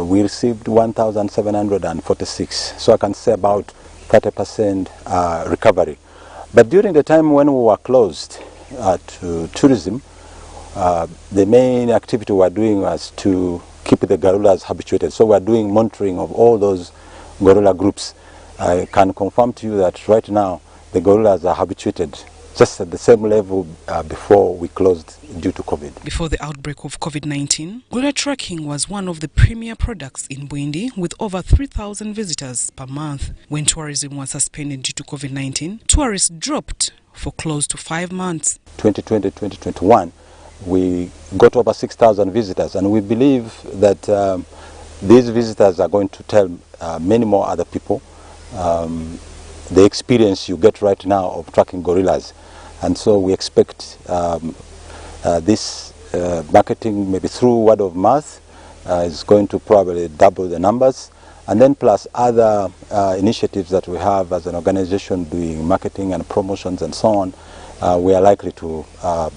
we received 1,746, so I can say about 30% recovery. But during the time when we were closed to tourism, the main activity we were doing was to keep the gorillas habituated. So we are doing monitoring of all those gorilla groups. I can confirm to you that right now the gorillas are habituated just at the same level before we closed due to COVID. Before the outbreak of COVID-19, gorilla tracking was one of the premier products in Bwindi, with over 3,000 visitors per month. When tourism was suspended due to COVID-19, tourists dropped for close to 5 months. 2020-2021, we got over 6,000 visitors, and we believe that these visitors are going to tell many more other people the experience you get right now of tracking gorillas. And so we expect this marketing, maybe through word of mouth, is going to probably double the numbers. And then plus other initiatives that we have as an organization doing marketing and promotions and so on, we are likely to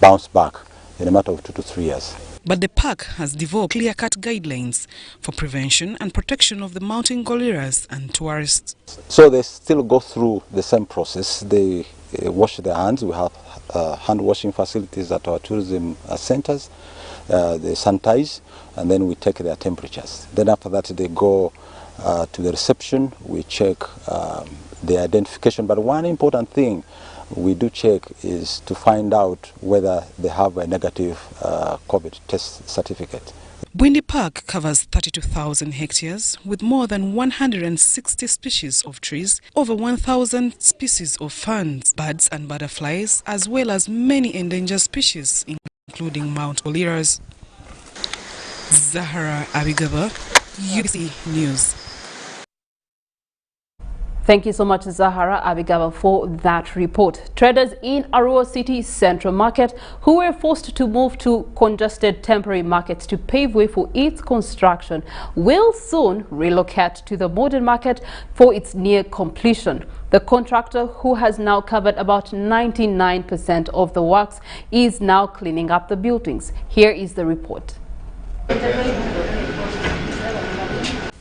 bounce back in a matter of 2 to 3 years. But the park has developed clear-cut guidelines for prevention and protection of the mountain gorillas and tourists. So they still go through the same process. They wash their hands. We have hand washing facilities at our tourism centers. They sanitize, and then we take their temperatures. Then after that they go to the reception. We check the identification. But one important thing we do check is to find out whether they have a negative COVID test certificate. Bwindi Park covers 32,000 hectares with more than 160 species of trees, over 1,000 species of ferns, birds and butterflies, as well as many endangered species, including Mount Goliras. Zahara Abigaba, UBC News. Thank you so much, Zahara Abigaba, for that report. Traders in ARUA City Central Market, who were forced to move to congested temporary markets to pave way for its construction, will soon relocate to the modern market for its near completion. The contractor, who has now covered about 99% of the works, is now cleaning up the buildings. Here is the report.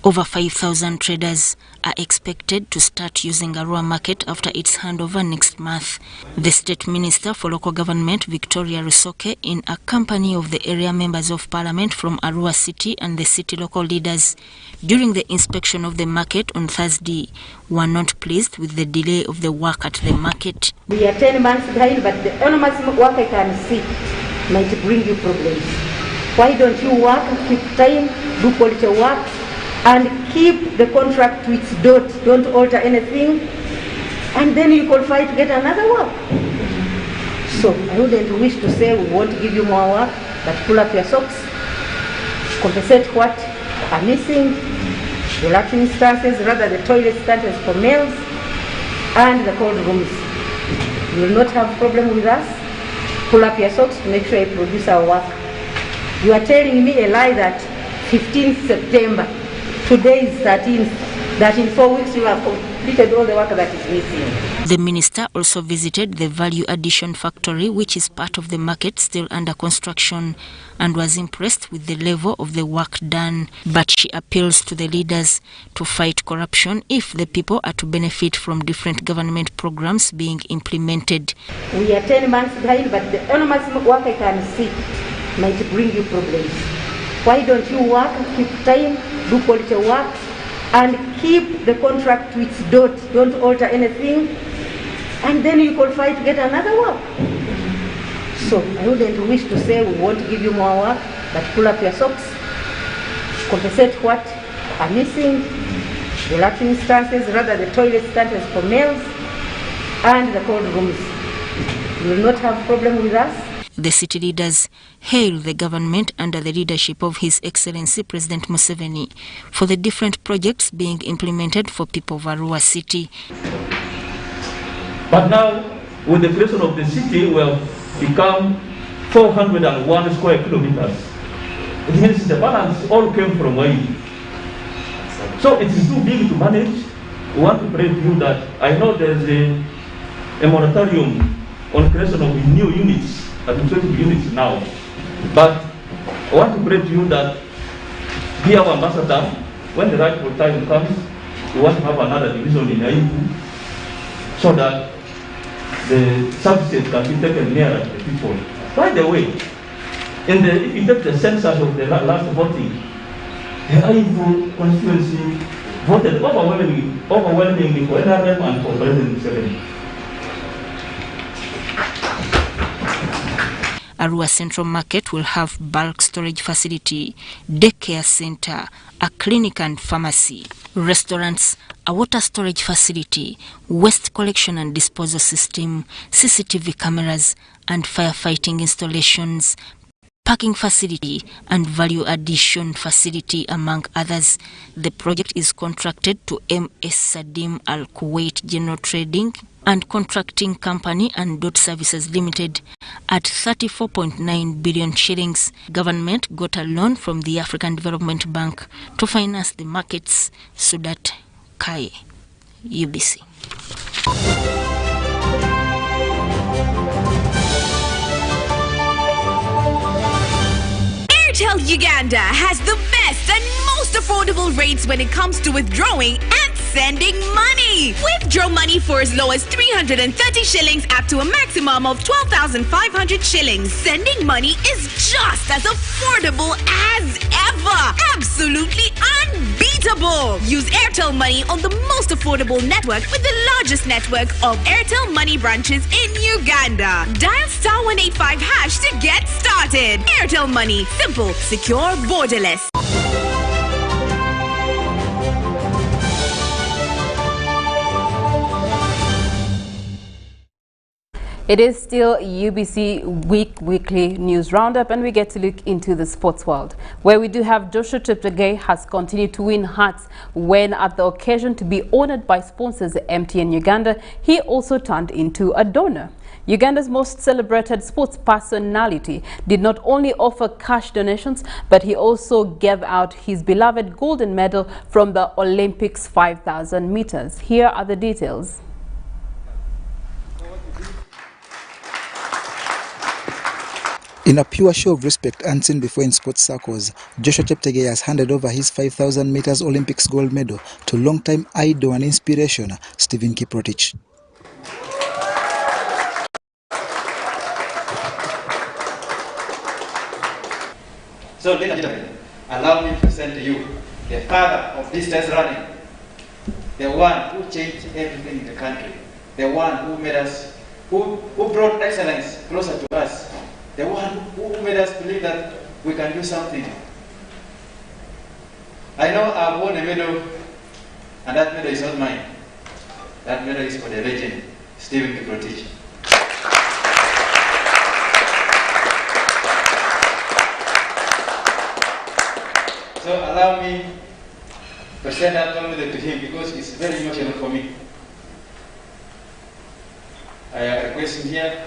Over 5,000 traders are expected to start using ARUA market after its handover next month. The State Minister for Local Government, Victoria Rusoke, in a company of the area members of Parliament from ARUA City and the city local leaders, during the inspection of the market on Thursday, were not pleased with the delay of the work at the market. We are 10 months behind, but the enormous work I can see might bring you problems. Why don't you work, keep time, do quality work, and keep the contract to its dot, don't alter anything, and then you qualify to get another work. So I wouldn't wish to say we want to give you more work, but pull up your socks, compensate what are missing, the latrine instances, rather the toilet instances for males, and the cold rooms. You will not have a problem with us. Pull up your socks to make sure you produce our work. You are telling me a lie that 15th September, today is 13th, that in 4 weeks you have completed all the work that is missing. The minister also visited the value addition factory, which is part of the market still under construction, and was impressed with the level of the work done. But she appeals to the leaders to fight corruption if the people are to benefit from different government programs being implemented. We are 10 months behind, but the enormous work I can see might bring you problems. Why don't you work, keep time, do quality work, and keep the contract to its dot, don't alter anything, and then you qualify to get another work. So I wouldn't wish to say we want to give you more work, but pull up your socks, compensate what are missing, the latrine instances, rather the toilet instances for males, and the cold rooms. You will not have a problem with us. The city leaders hail the government under the leadership of His Excellency President Museveni for the different projects being implemented for people of ARUA City. But now, with the creation of the city, we have become 401 square kilometers. It means the balance all came from Wai. So it is too big to manage. We want to pray to you that I know there's a moratorium on creation of new units, administrative units now. But I want to pray to you that, be our ambassador, when the rightful time comes, we want to have another division in Aibu so that the services can be taken nearer to the people. By the way, if you take the census of the last voting, the Aibu constituency voted overwhelmingly for NRM and for President Museveni. ARUA Central Market will have bulk storage facility, daycare center, a clinic and pharmacy, restaurants, a water storage facility, waste collection and disposal system, CCTV cameras and firefighting installations, parking facility and value addition facility, among others. The project is contracted to MS Sadim Al Kuwait General Trading and Contracting Company and Dot Services Limited at 34.9 billion shillings. Government got a loan from the African Development Bank to finance the markets. Sudat Kai, UBC. Airtel Uganda has the best and most affordable rates when it comes to withdrawing and sending money. Withdraw money for as low as 330 shillings up to a maximum of 12,500 shillings. Sending money is just as affordable as ever. Absolutely unbeatable. double. Use Airtel Money on the most affordable network with the largest network of Airtel Money branches in Uganda. Dial *185# to get started. Airtel Money. Simple, secure, borderless. It is still UBC weekly news roundup, and we get to look into the sports world, where we do have Joshua CHEPTEGEI has continued to win hearts when, at the occasion to be honored by sponsors MTN Uganda, he also turned into a donor. Uganda's most celebrated sports personality did not only offer cash donations, but he also gave out his beloved golden medal from the Olympics 5,000 meters. Here are the details. In a pure show of respect unseen before in sports circles, Joshua CHEPTEGEI has handed over his 5,000 meters Olympics gold medal to longtime idol and inspiration, Stephen Kiprotich. So, ladies and gentlemen, allow me to present to you the father of distance running, the one who changed everything in the country, the one who made us, who brought excellence closer to us, the one who made us believe that we can do something. I know I've won a medal, and that medal is not mine. That medal is for the legend, Stephen Kiprotich. So allow me to present that gold medal to him because it's very emotional for me. I request him here.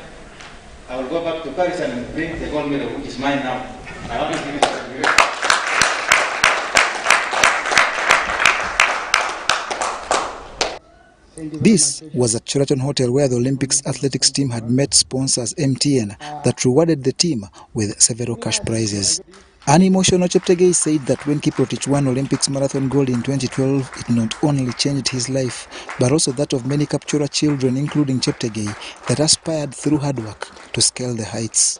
I will go back to Paris and bring the gold medal, which is mine now. I want to give it to you. This was at Sheraton Hotel, where the Olympics athletics team had met sponsors MTN that rewarded the team with several cash prizes. An emotional CHEPTEGEI said that when Kiprotich won Olympics marathon gold in 2012, it not only changed his life, but also that of many Kapchora children, including CHEPTEGEI, that aspired through hard work to scale the heights.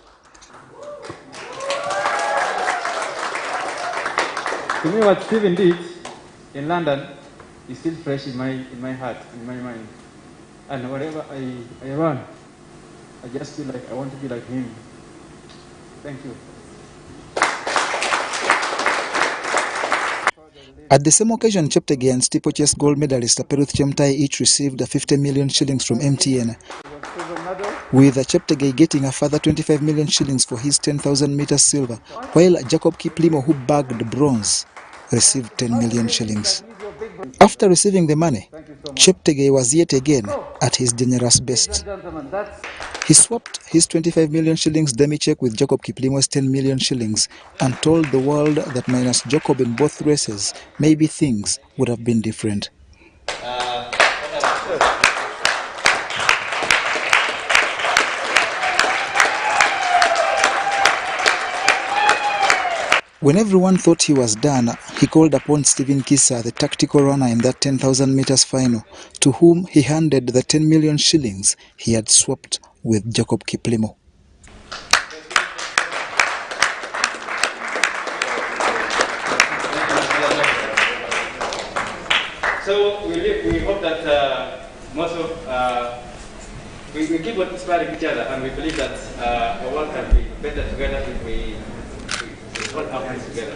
To me, what Stephen did in London is still fresh in my heart, in my mind. And wherever I run, I just feel like I want to be like him. Thank you. At the same occasion, CHEPTEGEI and steeplechase gold medalist Peruth Chemtai each received 50 million shillings from MTN, with CHEPTEGEI getting a further 25 million shillings for his 10,000 meters silver, while Jacob Kiplimo, who bagged bronze, received 10 million shillings. After receiving the money, CHEPTEGEI was yet again at his generous best. He swapped his 25 million shillings demi check with Jacob Kiplimo's 10 million shillings and told the world that minus Jacob in both races, maybe things would have been different. When everyone thought he was done, he called upon Stephen Kisa, the tactical runner in that 10,000 meters final, to whom he handed the 10 million shillings he had swapped with Jacob Kiplimo. So we hope that we keep on inspiring each other, and we believe that the world can be better together if we put our hands together.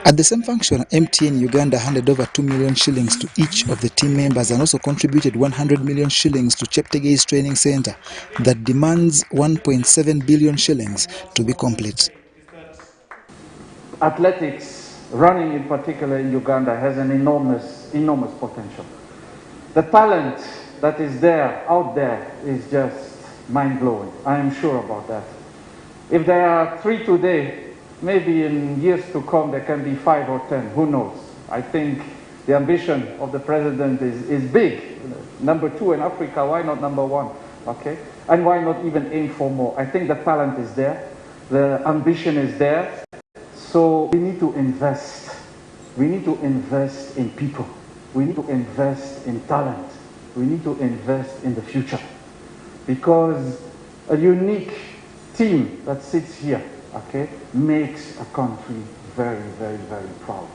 At the same function, MTN Uganda handed over 2 million shillings to each of the team members and also contributed 100 million shillings to CHEPTEGEI's training center that demands 1.7 billion shillings to be complete. Athletics, running in particular in Uganda, has an enormous potential. The talent that is there, out there, is just mind-blowing. I am sure about that. If there are 3 today, maybe in years to come there can be 5 or 10, who knows? I think the ambition of the president is big. Number 2 in Africa, why not number 1? Okay? And why not even aim for more? I think the talent is there, the ambition is there, so we need to invest. We need to invest in people. We need to invest in talent. We need to invest in the future. Because a unique team that sits here, okay, makes a country very, very, very proud.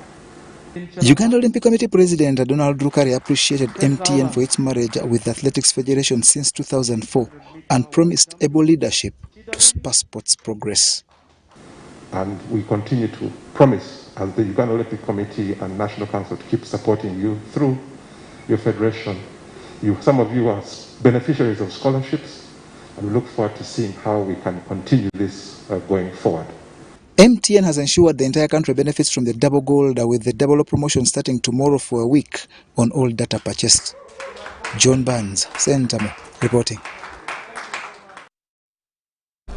Uganda Olympic Committee President Donald Rukari appreciated MTN for its marriage with the Athletics Federation since 2004 and promised able leadership to spur sports progress. And we continue to promise as the Uganda Olympic Committee and National Council to keep supporting you through your federation. Some of you are beneficiaries of scholarships, and we look forward to seeing how we can continue this going forward. MTN has ensured the entire country benefits from the double gold with the double promotion starting tomorrow for a week on all data purchased. John Barnes, Sentamo, reporting.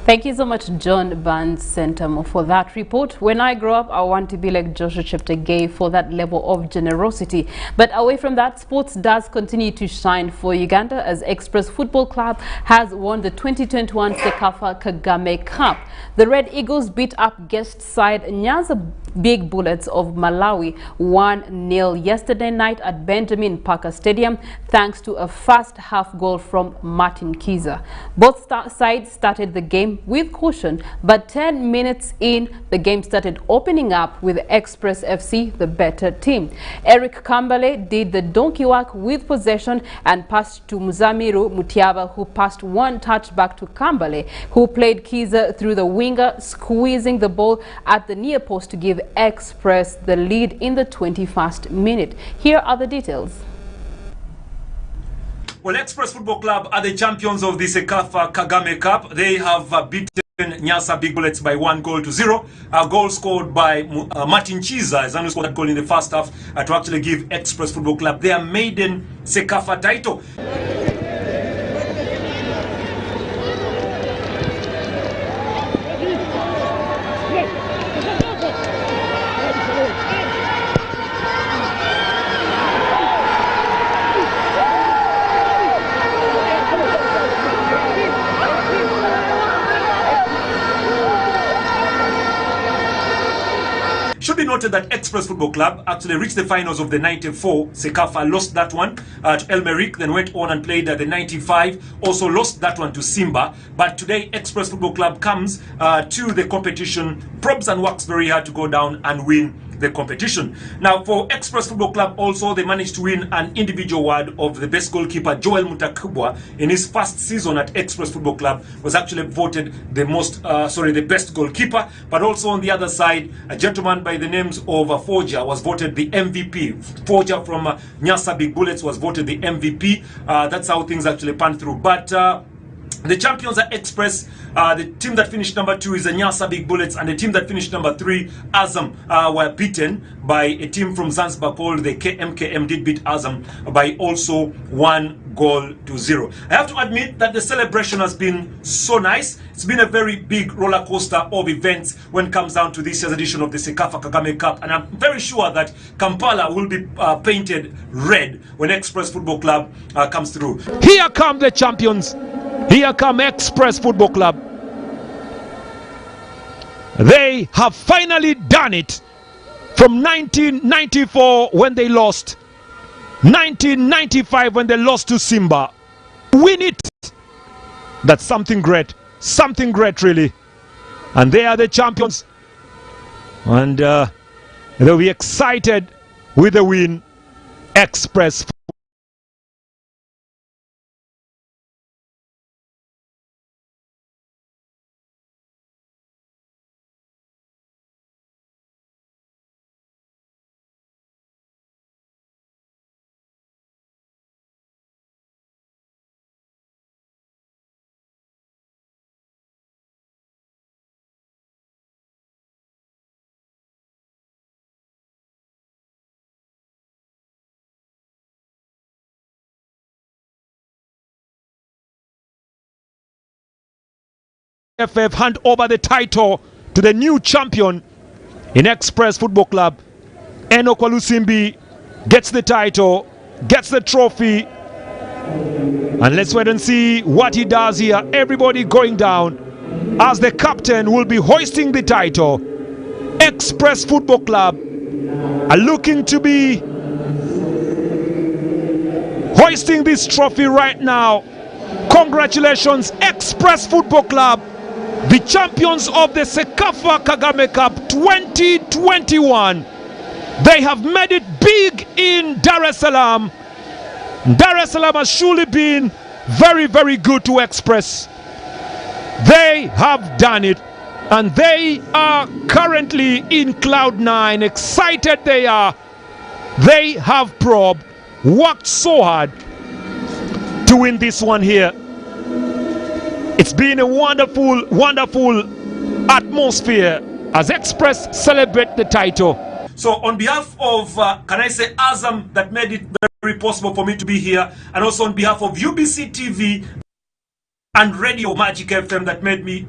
Thank you so much, John Barnes Sentamo, for that report. When I grow up, I want to be like Joshua CHEPTEGEI for that level of generosity. But away from that, sports does continue to shine for Uganda as Express Football Club has won the 2021 Sekafa Kagame Cup. The Red Eagles beat up guest side Nyanza Big Bullets of Malawi 1-0 yesterday night at Benjamin Parker Stadium thanks to a first half goal from Martin Kiza. Both sides started the game with caution, but 10 minutes in, the game started opening up with Express FC, the better team. Eric Kambale did the donkey work with possession and passed to Muzamiru Mutiaba, who passed one touch back to Kambale, who played Kiza through the winger, squeezing the ball at the near post to give Express the lead in the 21st minute. Here are the details. Well, Express Football Club are the champions of the Sekafa Kagame Cup. They have beaten Nyasa Big Bullets by 1-0. A goal scored by Martin Chiza, as he scored that goal in the first half to actually give Express Football Club their maiden Sekafa title. Should be noted that Express Football Club actually reached the finals of the 94 Sekafa, lost that one to Elmerick, then went on and played the 95, also lost that one to Simba. But today Express Football Club comes to the competition, probs and works very hard to go down and win the competition. Now for Express Football Club also, they managed to win an individual award of the best goalkeeper. Joel Mutakubwa in his first season at Express Football Club was actually voted the best goalkeeper. But also on the other side, a gentleman by the names of Forger was voted the MVP. Forger from Nyasa Big Bullets was voted the MVP. That's how things actually panned through. But the champions are Express. The team that finished number 2 is the Nyasa Big Bullets, and the team that finished number 3, Azam, were beaten by a team from Zanzibar called the KMKM. Did beat Azam by also 1-0. I have to admit that the celebration has been so nice. It's been a very big roller coaster of events when it comes down to this year's edition of the Sekafa Kagame Cup, and I'm very sure that Kampala will be painted red when Express Football Club comes through. Here come the champions. Here come Express Football Club. They have finally done it. From 1994 when they lost, 1995 when they lost to Simba. Win it. That's something great really. And they are the champions. And they'll be excited with the win. Express FF hand over the title to the new champion in Express Football Club. Enoch Walusimbi gets the title, gets the trophy, and let's wait and see what he does here. Everybody going down as the captain will be hoisting the title. Express Football Club are looking to be hoisting this trophy right now. Congratulations, Express Football Club, the champions of the Sekafa Kagame Cup 2021. They have made it big in Dar es Salaam. Dar es Salaam has surely been very, very good to Express. They have done it, and they are currently in cloud nine. Excited they are. They have probed, worked so hard to win this one here. It's been a wonderful, wonderful atmosphere as Express celebrate the title. So on behalf of, can I say, Azam, that made it very possible for me to be here, and also on behalf of UBC TV and Radio Magic FM that made me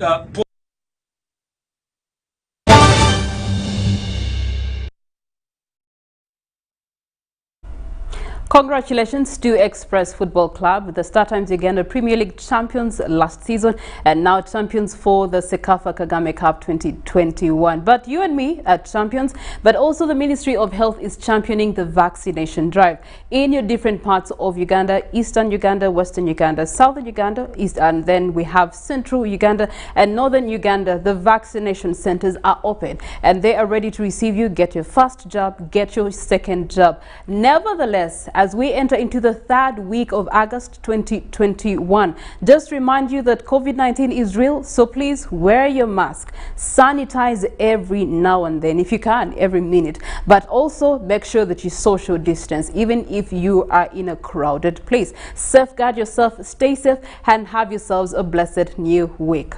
Congratulations to Express Football Club, the StarTimes Uganda Premier League champions last season and now champions for the Sekafa Kagame Cup 2021. But you and me are champions, but also the Ministry of Health is championing the vaccination drive in your different parts of Uganda: Eastern Uganda, Western Uganda, Southern Uganda, East, and then we have Central Uganda and Northern Uganda. The vaccination centers are open and they are ready to receive you. Get your first jab, get your second jab. Nevertheless, as we enter into the third week of August 2021, just remind you that COVID-19 is real, so please wear your mask. Sanitize every now and then, if you can, every minute. But also make sure that you social distance, even if you are in a crowded place. Safeguard yourself, stay safe, and have yourselves a blessed new week.